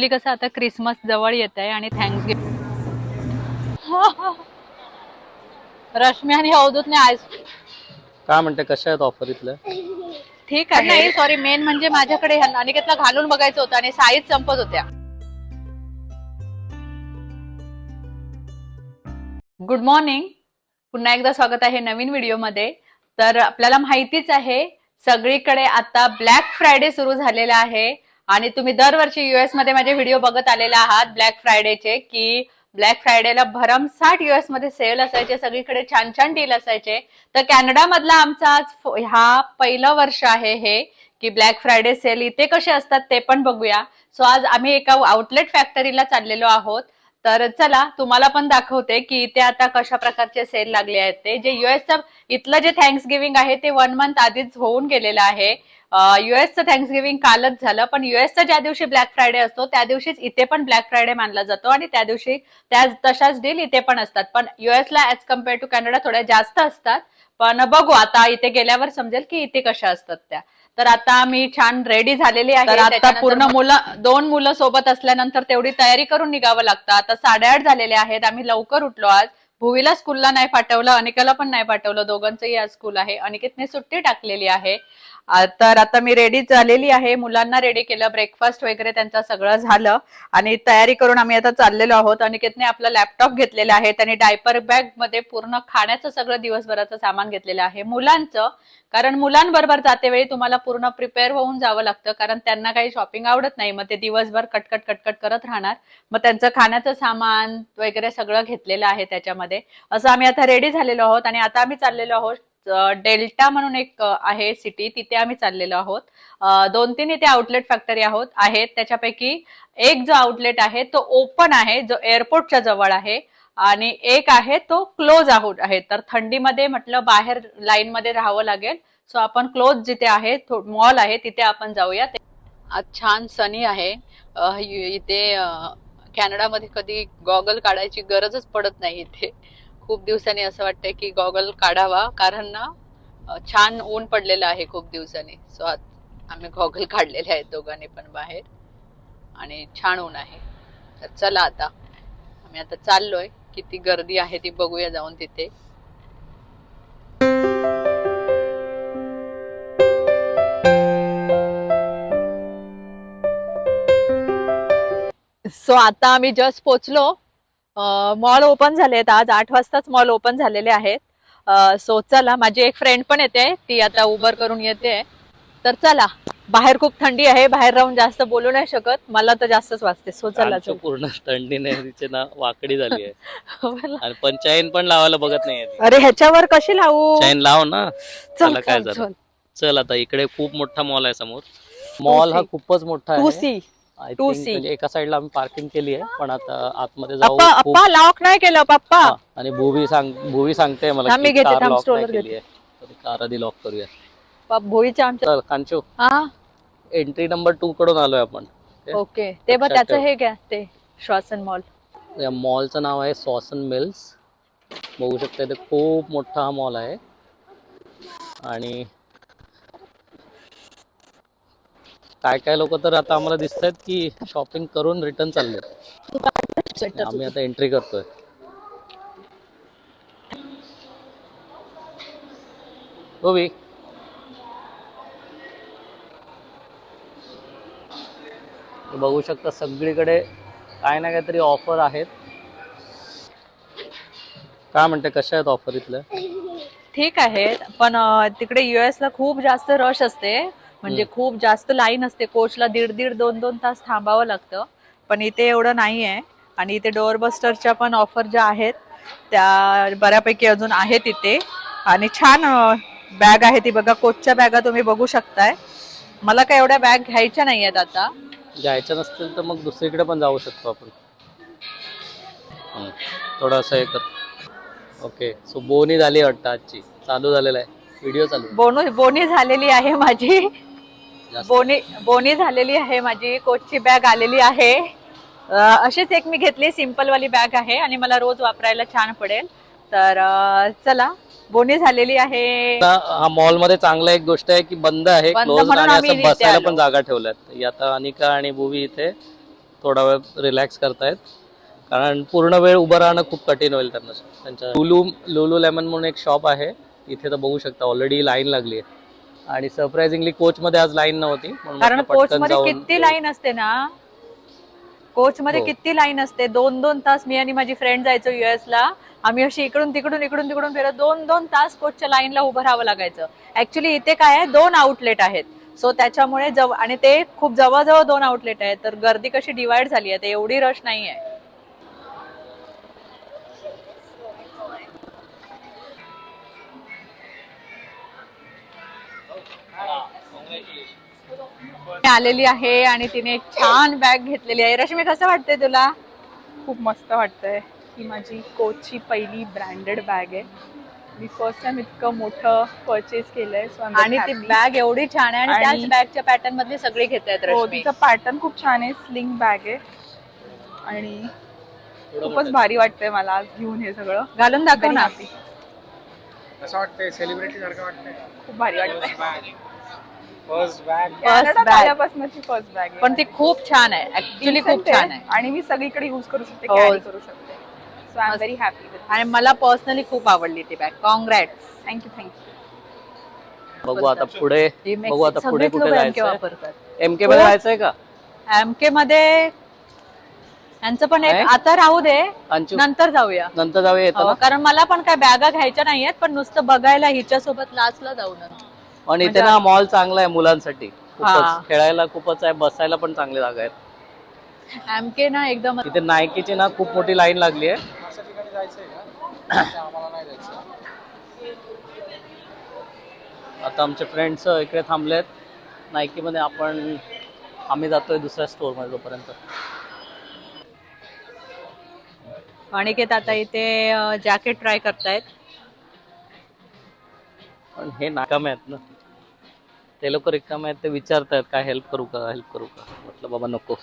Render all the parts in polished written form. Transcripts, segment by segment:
कसं आता क्रिसमस जवळ येत आहे आणि थँक्सगिव्हिंग रश्मी आणि अवधूतने आईस काय म्हणते कशा आहेत ऑफर इथल्या? ठीक आहे. नाही सॉरी, मेन म्हणजे माझ्याकडे अनिकेतला घालून बघायचं होतं आणि साईज संपत होत्या. गुड मॉर्निंग, पुन्हा एकदा स्वागत आहे नवीन व्हिडिओमध्ये. तर आपल्याला माहितीच आहे सगळीकडे आता ब्लॅक फ्रायडे सुरू झालेला आहे आणि तुम्ही दरवर्षी युएस मध्ये माझे व्हिडिओ बघत आलेले आहात ब्लॅक फ्रायडेचे, की ब्लॅक फ्रायडेला भरमसाठ युएस मध्ये सेल असायचे, सगळीकडे छान छान डील असायचे. तर कॅनडा मधला आमचा आज हा पहिलं वर्ष आहे हे की ब्लॅक फ्रायडे सेल इथे कसे असतात ते पण बघूया. सो आज आम्ही एका आउटलेट फॅक्टरीला चाललेलो आहोत. तर चला तुम्हाला पण दाखवते की इथे आता कशा प्रकारचे सेल लागले आहेत. ते जे युएसचं इथलं जे थँक्सगिव्हिंग आहे ते 1 मंथ आधीच होऊन गेलेलं आहे. युएसचं थँक्सगिव्हिंग कालच झालं, पण युएसचा ज्या दिवशी ब्लॅक फ्रायडे असतो त्या दिवशीच इथे पण ब्लॅक फ्रायडे मानला जातो आणि त्या दिवशी तशाच डील इथे पण असतात. पण युएसला ऍज कम्पेअर टू कॅनडा थोड्या जास्त असतात. पण बघू आता इथे गेल्यावर समजेल की इथे कशा असतात त्या. तर आता मी छान रेडी झालेली आहे. तर आता पूर्ण दोन मुलं सोबत असल्यानंतर तेवढी तयारी करून निघावं लागतं. आता 8:30 झालेले आहेत. आम्ही लवकर उठलो आज. भुवीला स्कूलला नाही पाठवलं, अनिकाला पण नाही पाठवलं, दोघांचंही आज स्कूल आहे. अनिकेतने सुट्टी टाकलेली आहे. तर आता मी रेडी झालेली आहे, मुलांना रेडी केलं, ब्रेकफास्ट वगैरे त्यांचं सगळं झालं आणि तयारी करून आम्ही आता चाललेलो आहोत. अनिकेतने आपला लॅपटॉप घेतलेला आहे, त्याने डायपर बॅग मध्ये पूर्ण खाण्याचं सगळं दिवसभराचं सामान घेतलेलं आहे मुलांचं. कारण मुलांबरोबर जाते वेळी तुम्हाला पूर्ण प्रिपेअर होऊन जावं लागतं, कारण त्यांना काही शॉपिंग आवडत नाही, मग ते दिवसभर कटकट कटकट करत राहणार. मग त्यांचं खाण्याचं सामान वगैरे सगळं घेतलेलं आहे त्याच्यामध्ये. असं आम्ही आता रेडी झालेलो आहोत आणि आता आम्ही चाललेलो आहोत डेल्टा म्हणून एक आहे सिटी, तिथे आम्ही चाललेलो आहोत. 2-3 इथे आउटलेट फॅक्टरी आहेत. त्याच्यापैकी एक जो आउटलेट आहे तो ओपन आहे, जो एअरपोर्टच्या जवळ आहे, आणि एक आहे तो क्लोज आउट आहे. तर थंडीमध्ये म्हटलं बाहेर लाईन मध्ये राहावं लागेल, सो आपण क्लोज जिथे आहे मॉल आहे तिथे आपण जाऊया. आज छान सनी आहे. इथे कॅनडामध्ये कधी गॉगल काढायची गरजच पडत नाही. इथे खूप दिवसांनी असं वाटतंय की गॉगल काढावा, कारण ना छान ऊन पडलेलं आहे खूप दिवसांनी. सो आज आम्ही गॉगल काढलेले आहेत दोघांनी पण बाहेर आणि छान ऊन आहे. तर चला आता आम्ही आता चाललोय. किती गर्दी आहे ती बघूया जाऊन तिथे. सो आता आम्ही जस्ट पोचलो. मॉल ओपन झालेत आज 8 वाजताच मॉल ओपन झालेले आहेत. सो चला, माझी एक फ्रेंड पण येते, ती आता उबर करून येते. तर चला, बाहेर खूप थंडी आहे, बाहेर राहून जास्त बोलू नाही शकत, मला तर जास्तच वाजते. सो चला पूर्ण थंडीने तिचे ना वाकडी झाली आहे आणि पण चैन पण लावायला बघत नाही. अरे ह्याच्यावर कशी लावू? चैन लाव ना. चला काय झालं? चल आता इकडे खूप मोठा मॉल आहे समोर. मॉल हा खूपच मोठा आहे. म्हणजे एका साइडला आम्ही पार्किंग केली आहे, पण आता आतमध्ये जाऊ. पप्पा लॉक नाही केलं पप्पा. आणि भुवी सांगते मला मी घेते, कार लॉक स्ट्रोलर केली आहे, तर कार आधी लॉक करूया. भोईच्या आमच्या. चल कांचू, एंट्री नंबर 2 कडून आलोय आपण. ओके, ते बघ त्याचं हे काय ते श्वासन मॉल. या मॉलचं नाव आहे सॉसन मिल्स. बघू शकता इथे खूप मोठा हा मॉल आहे आणि काय लोक तर आता आम्हाला दिसत आहेत की शॉपिंग करून रिटर्न चाललेत. आम्ही आता एंट्री करतोय. भुवी, बघू शकता सगळीकडे काय ना काहीतरी ऑफर आहेत. काय म्हणते कशा आहेत ऑफर इथल्या? ठीक आहे, पण तिकडे युएस ला खूप जास्त रश असते, म्हणजे खूप जास्त लाईन असते. कोचला 1.5-2 तास थांबावं लागतं, पण इथे एवढं नाही आहे. आणि इथे डोअरबस्टरच्या पण ऑफर ज्या आहेत त्या बऱ्यापैकी अजून आहेत इथे. आणि छान बॅग आहे ती बघा, कोचच्या बॅगा तुम्ही बघू शकताय. मला काय एवढ्या बॅग घ्यायच्या नाही आहेत. आता घ्यायच्या नसतील तर मग दुसरीकडे पण जाऊ शकतो आपण. थोडंसं हे कर. ओके, सो बोनी झाली वाटतं आजची. चालू झालेला आहे व्हिडिओ चालू. बोनी झालेली आहे माझी. बोनी झालेली आहे माझी. कोचची बॅग आलेली आहे. अशीच एक मी घेतली, सिंपल वाली बॅग आहे आणि मला रोज वापरायला छान पडेल. तर चला, बोनी झालेली आहे. हा मॉल मध्ये चांगला एक गोष्ट आहे की बंद आहे, क्लोज, आणि असं बसायला पण जागा ठेवल्यात. आता अनिका आणि भुवी इथे थोडा वेळ रिलॅक्स करतायत, कारण पूर्ण वेळ उभं राहणं खूप कठीण होईल त्यांना. त्यांच्या लुलू लेमन म्हणून एक शॉप आहे, इथे तर बघू शकता ऑलरेडी लाईन लागली आहे. आणि सरप्राइझिंगली कोच मध्ये आज लाईन नव्हती, कारण कोच मध्ये किती लाईन असते ना, कोच मध्ये हो. किती लाईन असते. 2-2 तास मी आणि माझी फ्रेंड जायचो US ला. आम्ही अशी इकडून तिकडून फिरत 2-2 तास कोचच्या लाईनला उभं राहावं लागायचं. ऍक्च्युली इथे काय आहे, 2 आउटलेट आहेत, सो त्याच्यामुळे आणि ते खूप जवळजवळ 2 आउटलेट आहेत, तर गर्दी कशी डिवाइड झाली आहे, एवढी रश नाहीये. आलेली आहे आणि तिने एक छान बॅग घेतलेली आहे. रश्मी, कसं वाटतंय तुला? खूप मस्त वाटतंय. ही माझी कोचची पहिली ब्रँडेड बॅग आहे. मी फर्स्ट टाइम इतकं मोठं परचेस केलंय. आणि ती बॅग एवढी छान आहे आणि त्याच बॅगच्या पॅटर्न मधली सगळी घेतायत हो, रश्मी. तिचा पॅटर्न खूप छान आहे. स्लिंग बॅग आहे आणि खूपच भारी वाटतंय मला आज घेऊन हे सगळं. घालून दाखव ना. असं वाटतंय सेलिब्रिटी सारखं वाटतंय. खूप भारी वाटतंय. फर्स्ट बॅग कॅनडात आल्यापासूनची फर्स्ट बॅग आहे. पण ती खूप छान आहे, ऍक्च्युली खूप छान आहे आणि मी सगळीकडे युज करू शकते, हो. कॅरी करू शकते. So I am very happy with. आणि मला पर्सनली खूप आवडली ती बॅग. कॉंग्रॅट्स. थँक्यू. बघू आता पुढे कुठे जायचं. वापरतात. MK मध्ये जायचंय का? MK मध्ये यांचं पण एक आता राहू दे, अंशू, नंतर जाऊया. नंतर जाऊया येताना. कारण मला पण काय बॅगा घ्यायच्या नाहीयेत, पण नुसतं बघायला हिच्या सोबत लाचला जाऊ ना. आणि इथे ना मॉल चांगला आहे मुलांसाठी, हा. खूपच खेळायला खूपच आहे, बसायला पण चांगली जागा आहेत. MK ना एकदम इथे नायकीची ना खूप मोठी लाईन लागली आहे. अशा ठिकाणी जायचंय का? आम्हाला नाही जायचं. आता आमचे फ्रेंड्स इकडे थांबलेत नायकी मध्ये. आम्ही जातोय दुसऱ्या स्टोर मध्ये तोपर्यंत. अनिकेत आता इथे जॅकेट ट्राय करतायत. पण हे नाकामे आहेत ना, ते लोक रिकामे आहेत, ते विचारतायत काय हेल्प करू का. म्हटलं बाबा नको.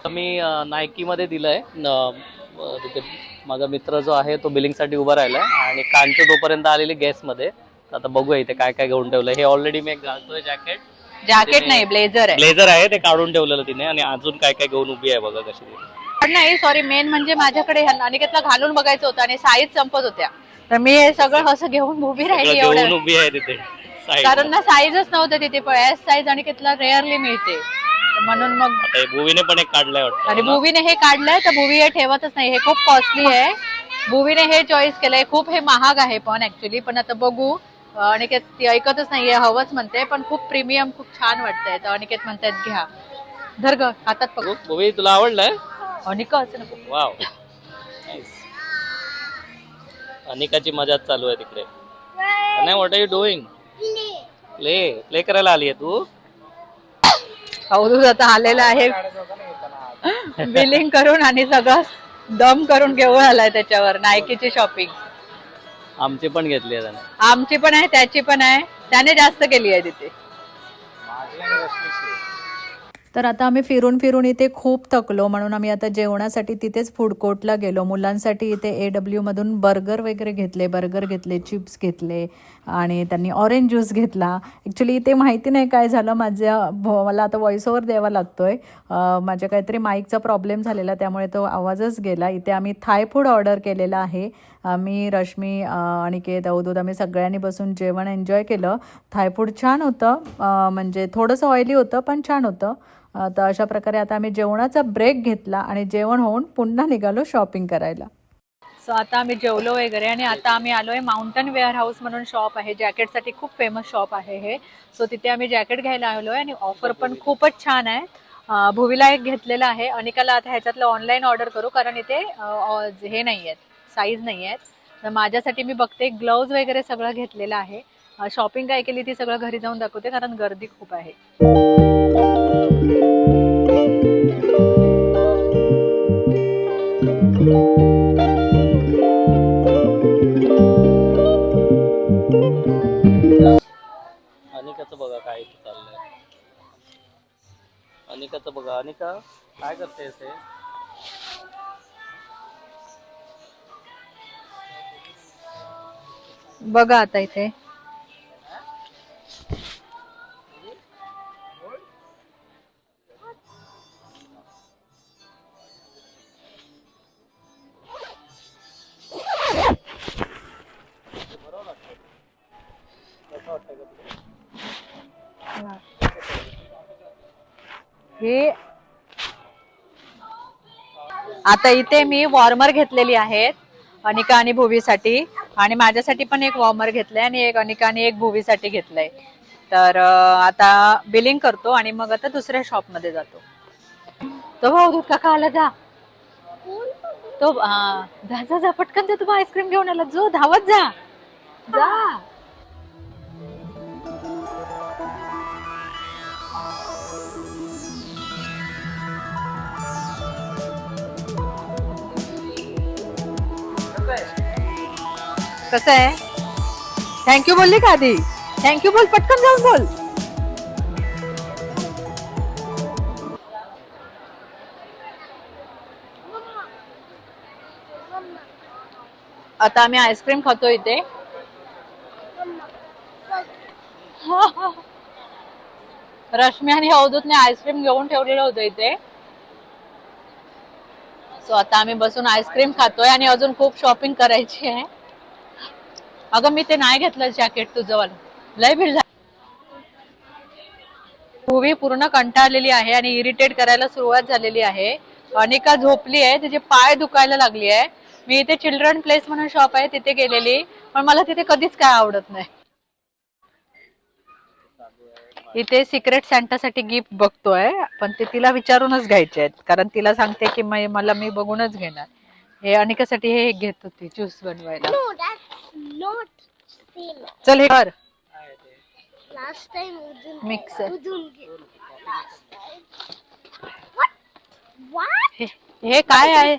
मी नायकी मध्ये दिलंय. तिथे माझा मित्र जो आहे तो बिलिंग साठी उभा राहिलाय आणि कांचू तोपर्यंत आलेली गॅस मध्ये. आता बघूया इथे काय काय घेऊन ठेवलंय. हे ऑलरेडी मी एक घालतोय जॅकेट नाही, ब्लेझर आहे. ब्लेझर आहे, ते काढून ठेवलेलं तिने. आणि अजून काय काय घेऊन उभी आहे बघा कशी. पण नाही, सॉरी, मेन म्हणजे माझ्याकडे अनिकेतला घालून बघायचं होतं आणि साईज संपत होत्या, तर मी हे सगळं असं घेऊन उभी राहिली घेऊन उभी आहे तिथे. कारण ना साईजच नव्हतं तिथे. एस साईज अनिकेतला रेअरली मिळते, म्हणून मग आता भुवीने पण एक काढलंय वाटतं. आणि भुवीने हे काढलंय, तर भुवी हे ठेवतच नाही. हे खूप कॉस्टली आहे. भुवीने हे चॉईस केलंय. खूप हे महाग आहे पण ऍक्च्युली. पण आता बघू. अनिकेत ती ऐकतच नाहीये, हवंच म्हणते, पण खूप प्रीमियम, खूप छान वाटतंय. तर अनिकेत म्हणतात घ्या. धर ग, हातात पकडू. भुवी तुला आवडलंय? अनिका असं नको. वाव, अनिकाची मजा चालू आहे तिकडे. नाही, what are you doing? Play करायला आली आहे तू? अवधूत आता आलेला आहे बिलिंग करून आणि सगळं दम करून घेऊन आलाय त्याच्यावर. नायकीची शॉपिंग आमची पण घेतली आहे. आमची पण आहे, त्याची पण आहे. त्याने जास्त केली आहे तिथे. तर आता आम्ही फिरून फिरून इथे खूप थकलो, म्हणून आम्ही आता जेवणासाठी तिथेच फूड कोर्टला गेलो. मुलांसाठी इथे AW मधून बर्गर वगैरे घेतले, चिप्स घेतले आणि त्यांनी ऑरेंज ज्यूस घेतला. ॲक्च्युली इथे माहिती नाही काय झालं, मला आता व्हॉइस ओव्हर द्यावा लागतोय. माझ्या काहीतरी माईकचा प्रॉब्लेम झालेला, त्यामुळे तो आवाजच गेला. इथे आम्ही थाय फूड ऑर्डर केलेलं आहे. मी, रश्मी, अनिकेत, अवधूत आम्ही सगळ्यांनी बसून जेवण एन्जॉय केलं. थाय फूड छान होतं, म्हणजे थोडंसं ऑइली होतं पण छान होतं. तर अशा प्रकारे आता आम्ही जेवणाचा ब्रेक घेतला आणि जेवण होऊन पुन्हा निघालो शॉपिंग करायला. सो आता आम्ही जेवलो वगैरे आणि आता आम्ही आलोय माउंटन वेअर हाऊस म्हणून शॉप आहे. जॅकेटसाठी खूप फेमस शॉप आहे हे. सो तिथे आम्ही जॅकेट घ्यायला आलोय आणि ऑफर पण खूपच छान आहे. भुवीला एक घेतलेला आहे. अनिकाला आता ह्याच्यातलं ऑनलाईन ऑर्डर करू, कारण इथे हे नाही आहेत, साईज नाही आहेत. तर माझ्यासाठी मी बघते. ग्लोव्ज वगैरे सगळं घेतलेलं आहे. शॉपिंग काय केली ती सगळं घरी जाऊन दाखवते, कारण गर्दी खूप आहे. अनिकाचं बघा काय चाललंय. अनिकाचं बघा. अनिका काय करतेस हे? बघा आता इथे हे आता इथे मी वॉर्मर घेतलेली आहेत अनिका आणि भुवीसाठी, आणि माझ्यासाठी पण एक वॉर्मर घेतलंय आणि एक अनिका आणि एक भुवीसाठी घेतलंय. तर आता बिलिंग करतो आणि मग आता दुसऱ्या शॉप मध्ये जातो. तो भाऊ दूध काका आला, जा तो जा जा जा पटकन जा, तुम्ही आईस्क्रीम घेऊन आला, जो धावत जा जा. कसं आहे? थँक्यू बोलली का आधी? थँक्यू बोल, पटकन जाऊन बोल. आता आम्ही आईस्क्रीम खातो इथे. रश्मी आणि अवधूतने आईस्क्रीम घेऊन ठेवलेलं होतं इथे. सो आता आम्ही बसून आईस्क्रीम खातोय आणि अजून खूप शॉपिंग करायची आहे. अगं मी ते नाही घेतलं जॅकेट तुझं वाला, लय बिल झालं. भुवी पूर्ण कंटाळलेली आहे आणि इरिटेट करायला सुरुवात झालेली आहे. अनिका झोपली आहे, तिचे पाय दुखायला लागली आहे. मी इथे चिल्ड्रन प्लेस म्हणून शॉप आहे तिथे गेलेली, पण मला तिथे कधीच काय आवडत नाही. इथे सिक्रेट सॅन्टासाठी गिफ्ट बघतोय, पण ते तिला विचारूनच घ्यायचे आहेत, कारण तिला सांगते की मला मी बघूनच घेणार. हे अनिकासाठी हे घेत होती ज्यूस बनवायला. चल हे कर मिक्सर. हे काय आहे?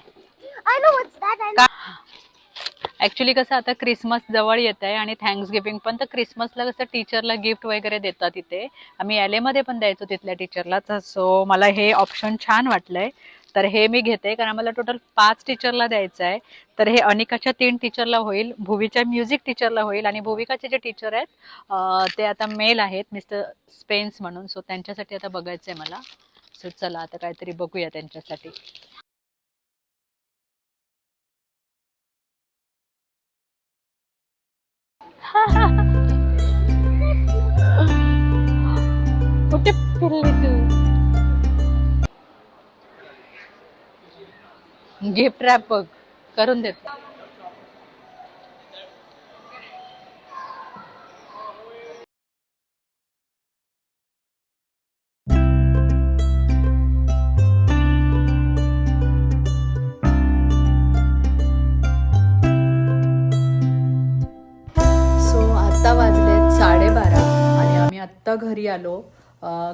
ऍक्च्युली कसं आता क्रिसमस जवळ येत आहे आणि थँक्स गिव्हिंग पण, तर क्रिसमसला कसं टीचरला गिफ्ट वगैरे देतात. इथे आम्ही LA मध्ये पण द्यायचो तिथल्या टीचरला. सो मला हे ऑप्शन छान वाटलंय, तर हे मी घेते, कारण मला टोटल 5 टीचरला द्यायचं आहे. तर हे अनिकाच्या 3 टीचरला होईल, भुवीच्या म्युझिक टीचरला होईल, आणि भुविकाचे जे टीचर आहेत ते आता मेल आहेत, मिस्टर स्पेन्स म्हणून. सो त्यांच्यासाठी आता बघायचंय मला. सो चला आता काहीतरी बघूया त्यांच्यासाठी. कुठे फिरली तू? गिफ्ट रॅप बघ करून देते. आत्ता वाजलेत 12:30 आणि आम्ही आत्ता घरी आलो,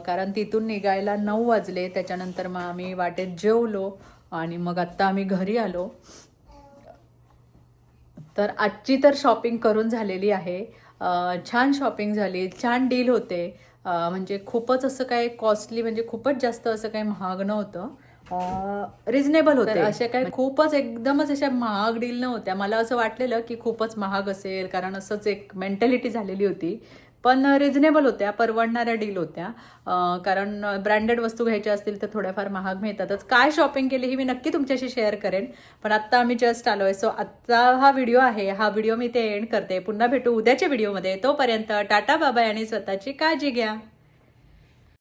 कारण तिथून निघायला 9 वाजले. त्याच्यानंतर मग आम्ही वाटेत जेवलो आणि मग आत्ता आम्ही घरी आलो. तर आजची तर शॉपिंग करून झालेली आहे. छान शॉपिंग झाली, छान डील होते. म्हणजे खूपच असं काय कॉस्टली, म्हणजे खूपच जास्त असं काही महाग नव्हतं, रिझनेबल होते. अशा काय खूपच एकदमच अशा महाग डील नव्हत्या. मला असं वाटलेलं की खूपच महाग असेल, कारण असंच एक मेंटॅलिटी झालेली होती, पण रिझनेबल होत्या, परवडणाऱ्या डील होत्या. कारण ब्रँडेड वस्तू घ्यायच्या असतील तर थोड्याफार महाग मिळतातच. काय शॉपिंग केली ही मी नक्की तुमच्याशी शेअर करेन, पण आत्ता आम्ही जस्ट आलोय. सो आत्ता हा व्हिडिओ आहे, हा व्हिडिओ मी ते एंड करते. पुन्हा भेटू उद्याच्या व्हिडिओमध्ये. तोपर्यंत टाटा बाबाय आणि स्वतःची काळजी घ्या.